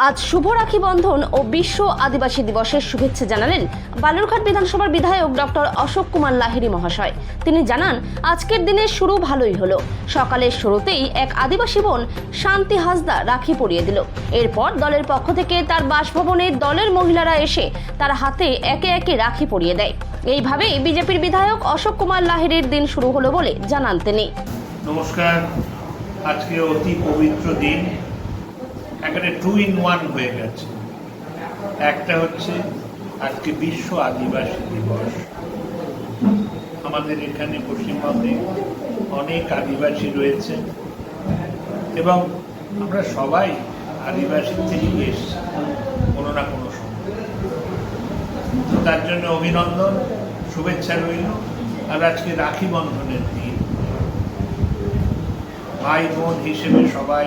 আজ শুভ রাখি বন্ধন ও বিশ্ব আদিবাসী দিবসের শুভেচ্ছা জানালেন বালুরঘাট বিধানসভার বিধায়ক ডক্টর অশোক কুমার লাহিড়ী মহাশয়। তিনি জানান, আজকের দিনের শুরু ভালোই হলো। সকালের শুরুতেই এক আদিবাসী বোন শান্তি হাসদা রাখি পরিয়ে দিল। এরপর দলের পক্ষ থেকে তার বাসভবনে দলের মহিলারা এসে তার হাতে একে একে রাখি পরিয়ে দেয়। এইভাবেই বিজেপির বিধায়ক অশোক কুমার লাহিড়ীর দিন শুরু হলো বলে জানান তিনি। নমস্কার, আজকে অতি পবিত্র দিন, এখানে 2 in 1 হয়ে গেছে। একটা হচ্ছে আজকে বিশ্ব আদিবাসী দিবস। আমাদের এখানে পশ্চিমবঙ্গে অনেক আদিবাসী রয়েছে এবং আমরা সবাই আদিবাসী থেকেই এসেছি কোনো না কোনো সময়। তো তার জন্য অভিনন্দন, শুভেচ্ছা রইল। আর আজকে রাখি বন্ধনের দিন, ভাই বোন হিসেবে সবাই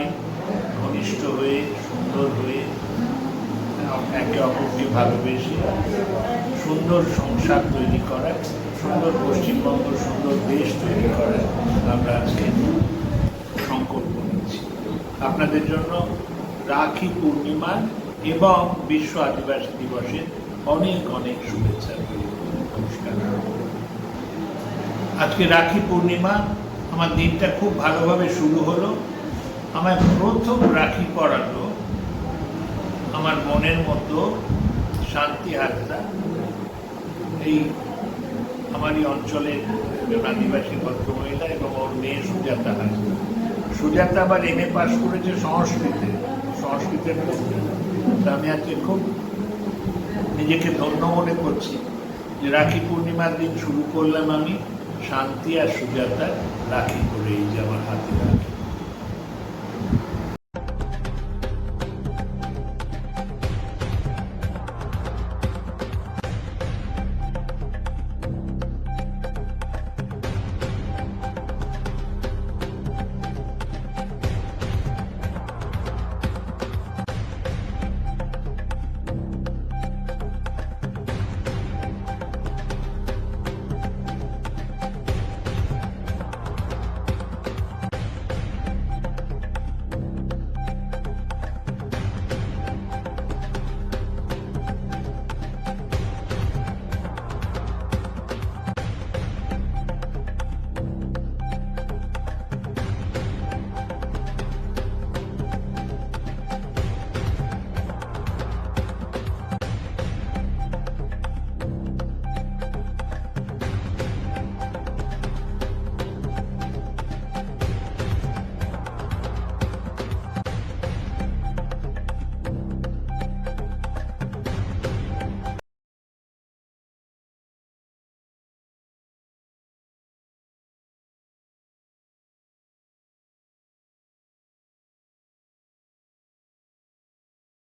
ঘনিষ্ঠ হয়ে, সুন্দর হয়ে, একে অপরকে ভালোবেসে সুন্দর সংসার তৈরি করা, সুন্দর পশ্চিমবঙ্গ, সুন্দর দেশ তৈরি করা আমরা আজকে সংকল্প নিচ্ছি। আপনাদের জন্য রাখি পূর্ণিমা এবং বিশ্ব আদিবাসী দিবসের অনেক অনেক শুভেচ্ছা। নমস্কার। আজকে রাখি পূর্ণিমা, আমার দিনটা খুব ভালোভাবে শুরু হলো। আমার প্রথম রাখি পরালো আমার মনের মতো শান্তি হাসদা, এই আমারই অঞ্চলের আদিবাসী ভদ্রমহিলা, এবং ওর মেয়ে সুজাতা হাসদা। সুজাতা আবার MA পাস করেছে সংস্কৃতের মধ্যে। তা আমি আজকে খুব নিজেকে ধন্য মনে করছি যে রাখি পূর্ণিমার দিন শুরু করলাম আমি শান্তি আর সুজাতা রাখি করে, এই যে আমার হাতে রাখি।